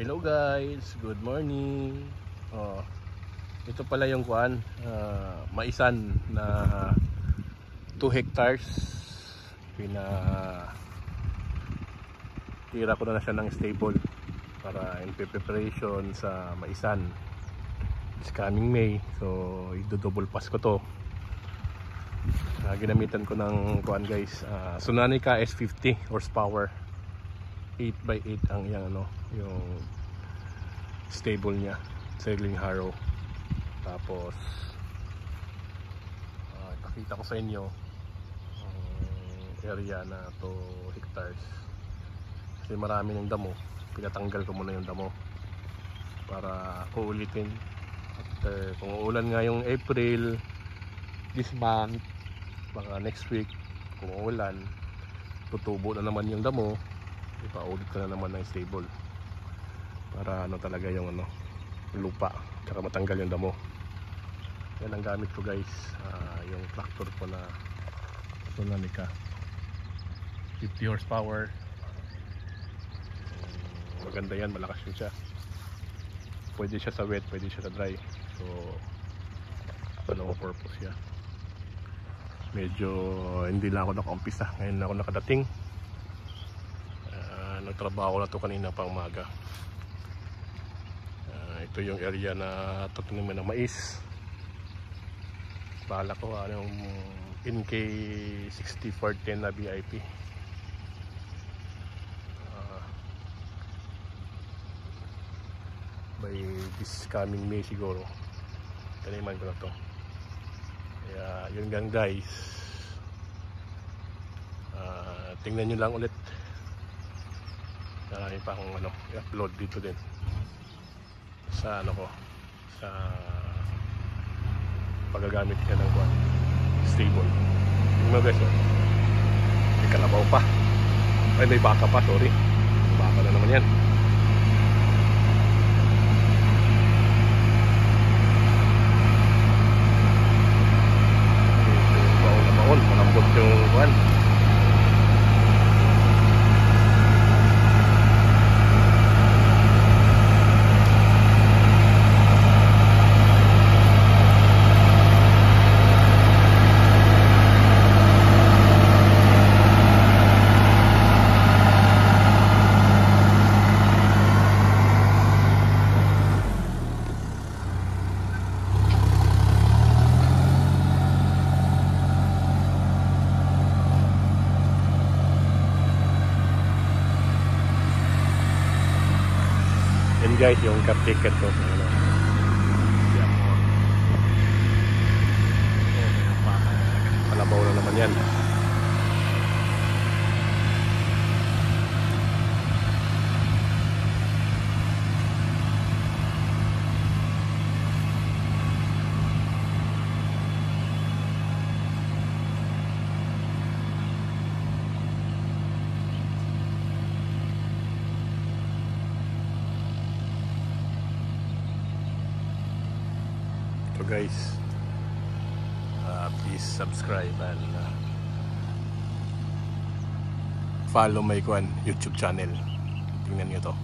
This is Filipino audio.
Hello guys, good morning. Ito pala yung kuan, maisan na 2 hectares. Tira ko na siya ng stable para in preparation sa maisan this coming May. So i-double pass ko to. Ginamitan ko ng kuan guys, Sonanica S50 horsepower, 8x8 ang yung stable niya, sailing harrow. Tapos ipakita ko sa inyo ang area na 2 hectares kasi marami ng damo. Pinatanggal ko muna yung damo para uulitin after, kung uulan nga yung April this month, baka next week kung uulan tutubo na naman yung damo, ipaulit ko na naman ng stable para talaga yung lupa tsaka matanggal yung damo. Yan ang gamit ko guys, yung tractor ko na Sonanica 50 horsepower. Maganda yan, malakas yun siya. Pwede siya sa wet, pwede siya sa dry, so dalawang purpose siya. Medyo hindi lang ako nakaumpisa, ngayon ako nakadating. Nagtrabaho na to kanina pang umaga. Ito yung area na tataniman ng mais. Bahala ko yung NK 6410 na VIP. By this coming May siguro taniman ko na to. Kaya yun gang guys, tingnan nyo lang ulit. Marami pa akong i-upload dito din sa sa paggagamit ka ng stable. Yung mga guys, may kalabaw pa, ay may baka pa, sorry, baka na naman yan. Baon na baon, malambot yung kuwan. Yan guys, yung car ticket ko. Palabaw na naman yan. So guys, please subscribe and follow my YouTube channel. Tingnan nyo to.